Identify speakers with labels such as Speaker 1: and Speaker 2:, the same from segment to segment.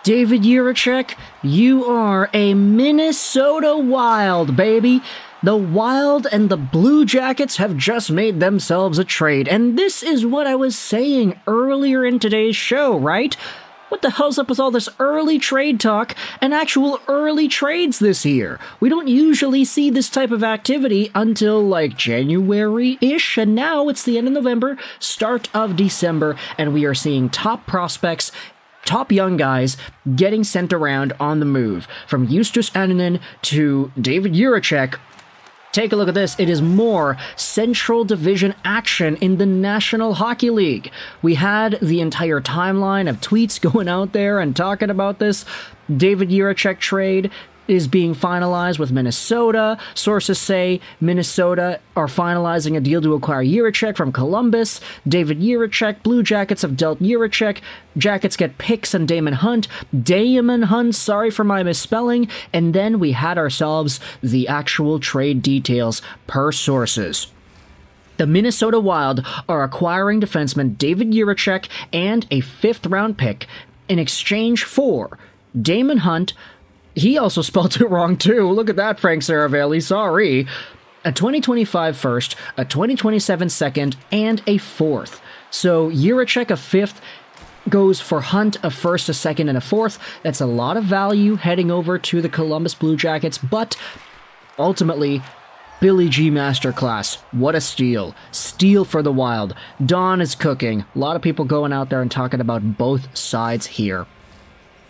Speaker 1: David Jiricek, you are a Minnesota Wild, baby. The Wild and the Blue Jackets have just made themselves a trade, and this is what I was saying earlier in today's show, right? What the hell's up with all this early trade talk and actual early trades this year? We don't usually see this type of activity until like January-ish, and now it's the end of November, start of December, and we are seeing top prospects, top young guys getting sent around on the move. From Justus Annunen to David Jiricek. Take a look at this. It is more Central Division action in the National Hockey League. We had the entire timeline of tweets going out there and talking about this David Jiricek trade is being finalized with Minnesota. Sources say Minnesota are finalizing a deal to acquire Jiricek from Columbus. David Jiricek, Blue Jackets have dealt Jiricek. Jackets get picks and Daemon Hunt. Daemon Hunt, sorry for my misspelling. And then we had ourselves the actual trade details per sources. The Minnesota Wild are acquiring defenseman David Jiricek and a 5th-round pick in exchange for Daemon Hunt. He also spelled it wrong, too. Look at that, Frank Saravelli. Sorry. A 2025 first, a 2027 second, and a 4th. So Jiricek, a 5th, goes for Hunt, a 1st, a 2nd, and a 4th. That's a lot of value heading over to the Columbus Blue Jackets, but ultimately, Billy G Masterclass. What a steal. Steal for the Wild. Don is cooking. A lot of people going out there and talking about both sides here.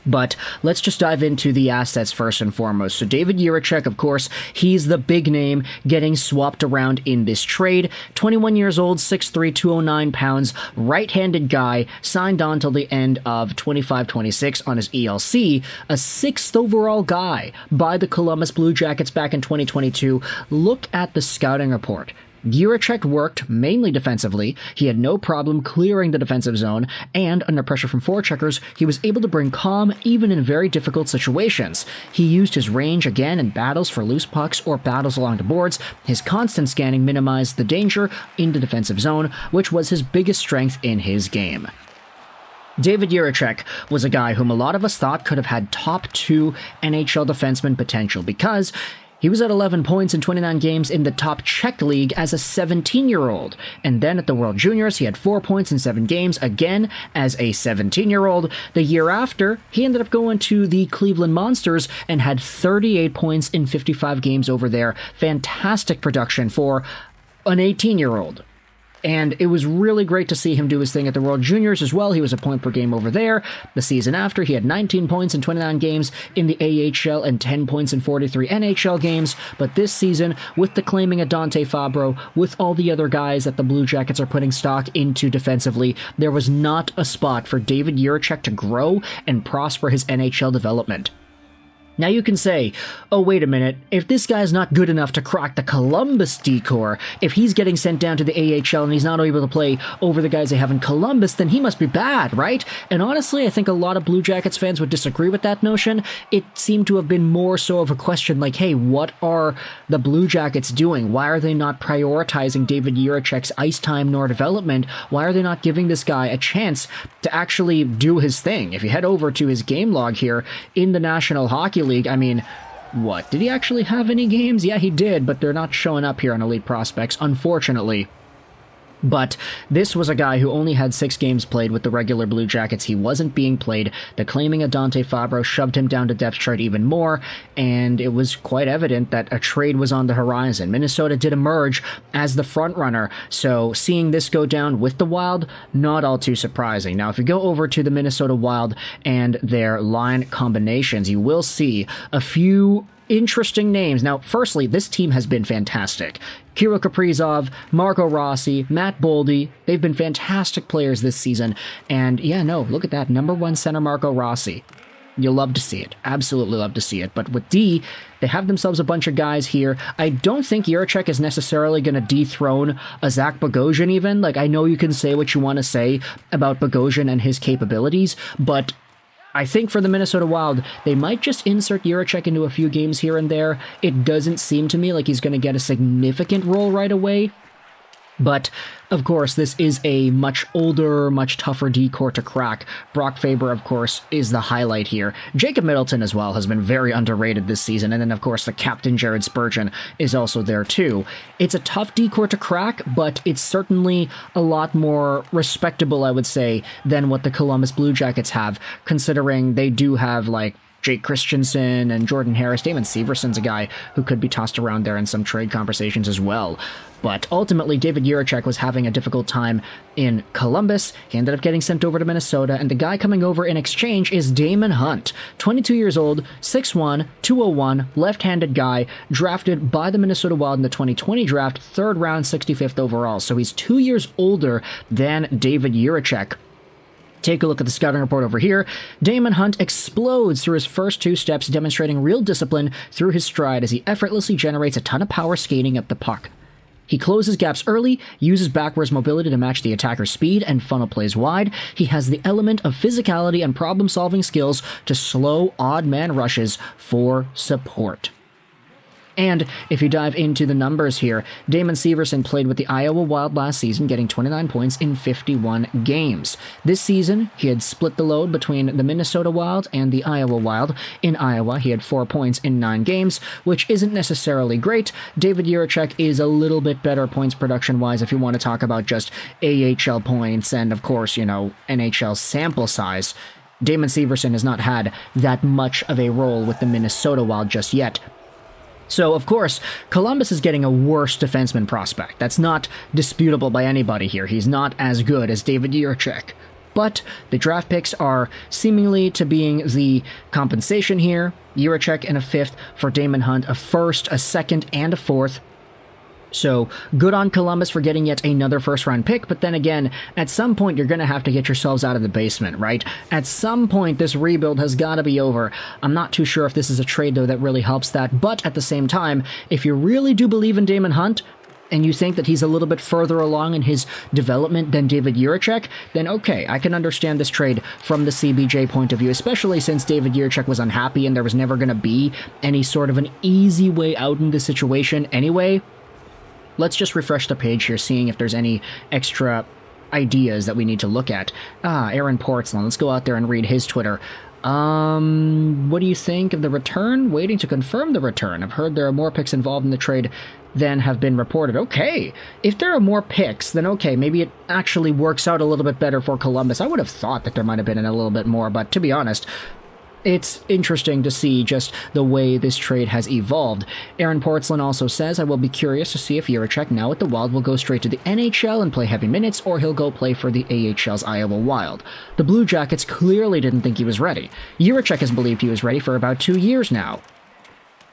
Speaker 1: But let's just dive into the assets first and foremost. So David Jiricek, of course, he's the big name getting swapped around in this trade. 21 years old, 6'3", 209 pounds, right-handed guy, signed on till the end of 25-26 on his ELC, a 6th overall guy by the Columbus Blue Jackets back in 2022. Look at the scouting report. Jiricek worked mainly defensively. He had no problem clearing the defensive zone, and under pressure from forecheckers, he was able to bring calm even in very difficult situations. He used his range again in battles for loose pucks or battles along the boards. His constant scanning minimized the danger in the defensive zone, which was his biggest strength in his game. David Jiricek was a guy whom a lot of us thought could have had top 2 NHL defenseman potential because he was at 11 points in 29 games in the top Czech league as a 17-year-old. And then at the World Juniors, he had 4 points in 7 games, again as a 17-year-old. The year after, he ended up going to the Cleveland Monsters and had 38 points in 55 games over there. Fantastic production for an 18-year-old. And it was really great to see him do his thing at the World Juniors as well. He was a point per game over there. The season after, he had 19 points in 29 games in the AHL and 10 points in 43 NHL games. But this season, with the claiming of Dante Fabro, with all the other guys that the Blue Jackets are putting stock into defensively, there was not a spot for David Jiricek to grow and prosper his NHL development. Now you can say, oh wait a minute, if this guy's not good enough to crack the Columbus decor, if he's getting sent down to the AHL and he's not able to play over the guys they have in Columbus, then he must be bad, right? And honestly, I think a lot of Blue Jackets fans would disagree with that notion. It seemed to have been more so of a question like, hey, what are the Blue Jackets doing? Why are they not prioritizing David Jiricek's ice time nor development? Why are they not giving this guy a chance to actually do his thing? If you head over to his game log here in the National Hockey League, I mean, what? Did he actually have any games? Yeah, he did, but they're not showing up here on Elite Prospects, unfortunately. But this was a guy who only had 6 games played with the regular Blue Jackets. He wasn't being played. The claiming of Dante Fabro shoved him down to depth chart even more, and it was quite evident that a trade was on the horizon. Minnesota did emerge as the front runner, so seeing this go down with the Wild, not all too surprising. Now, if you go over to the Minnesota Wild and their line combinations, you will see a few interesting names. Now, firstly, this team has been fantastic. Kirill Kaprizov, Marco Rossi, Matt Boldy, they've been fantastic players this season. And yeah, no, look at that. Number 1 center Marco Rossi. You'll love to see it. Absolutely love to see it. But with D, they have themselves a bunch of guys here. I don't think Jiricek is necessarily going to dethrone a Zach Bogosian even. Like, I know you can say what you want to say about Bogosian and his capabilities, but I think for the Minnesota Wild, they might just insert Jiricek into a few games here and there. It doesn't seem to me like he's going to get a significant role right away. But, of course, this is a much older, much tougher D-core to crack. Brock Faber, of course, is the highlight here. Jacob Middleton, as well, has been very underrated this season. And then, of course, the captain, Jared Spurgeon, is also there, too. It's a tough D-core to crack, but it's certainly a lot more respectable, I would say, than what the Columbus Blue Jackets have, considering they do have, like, Jake Christensen and Jordan Harris. Damon Severson's a guy who could be tossed around there in some trade conversations as well. But ultimately, David Jiricek was having a difficult time in Columbus. He ended up getting sent over to Minnesota, and the guy coming over in exchange is Daemon Hunt. 22 years old, 6'1", 201, left-handed guy, drafted by the Minnesota Wild in the 2020 draft, 3rd round, 65th overall. So he's 2 years older than David Jiricek. Take a look at the scouting report over here. Daemon Hunt explodes through his first 2 steps, demonstrating real discipline through his stride as he effortlessly generates a ton of power skating up the puck. He closes gaps early, uses backwards mobility to match the attacker's speed, and funnel plays wide. He has the element of physicality and problem-solving skills to slow odd-man rushes for support. And if you dive into the numbers here, Damon Severson played with the Iowa Wild last season, getting 29 points in 51 games. This season, he had split the load between the Minnesota Wild and the Iowa Wild. In Iowa, he had 4 points in 9 games, which isn't necessarily great. David Jiricek is a little bit better points production-wise if you want to talk about just AHL points and, of course, NHL sample size. Damon Severson has not had that much of a role with the Minnesota Wild just yet. So, of course, Columbus is getting a worse defenseman prospect. That's not disputable by anybody here. He's not as good as David Jiricek. But the draft picks are seemingly to being the compensation here. Jiricek in a 5th, for Daemon Hunt a 1st, a 2nd, and a 4th. So, good on Columbus for getting yet another first-round pick, but then again, at some point you're going to have to get yourselves out of the basement, right? At some point, this rebuild has got to be over. I'm not too sure if this is a trade, though, that really helps that, but at the same time, if you really do believe in Daemon Hunt, and you think that he's a little bit further along in his development than David Jiricek, then okay, I can understand this trade from the CBJ point of view, especially since David Jiricek was unhappy and there was never going to be any sort of an easy way out in this situation anyway. Let's just refresh the page here, seeing if there's any extra ideas that we need to look at. Aaron Portzline. Let's go out there and read his Twitter. What do you think of the return? Waiting to confirm the return. I've heard there are more picks involved in the trade than have been reported. Okay, if there are more picks, then okay, maybe it actually works out a little bit better for Columbus. I would have thought that there might have been a little bit more, but to be honest, it's interesting to see just the way this trade has evolved. Aaron Portzline also says, I will be curious to see if Jiricek, now at the Wild, will go straight to the NHL and play heavy minutes, or he'll go play for the AHL's Iowa Wild. The Blue Jackets clearly didn't think he was ready. Jiricek has believed he was ready for about 2 years now.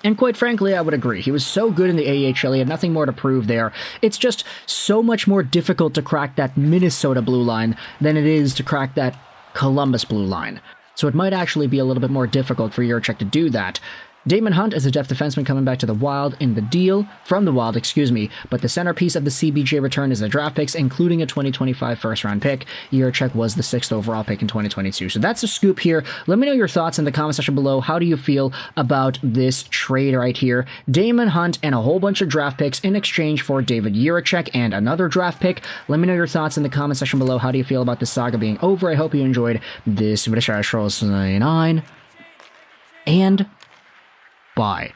Speaker 1: And quite frankly, I would agree. He was so good in the AHL, he had nothing more to prove there. It's just so much more difficult to crack that Minnesota blue line than it is to crack that Columbus blue line. So it might actually be a little bit more difficult for Jiricek to do that. Daemon Hunt is a depth defenseman coming back to the Wild in the deal, from the Wild, but the centerpiece of the CBJ return is the draft picks, including a 2025 first-round pick. Jiricek was the 6th overall pick in 2022. So that's a scoop here. Let me know your thoughts in the comment section below. How do you feel about this trade right here? Daemon Hunt and a whole bunch of draft picks in exchange for David Jiricek and another draft pick. Let me know your thoughts in the comment section below. How do you feel about this saga being over? I hope you enjoyed this video. And bye.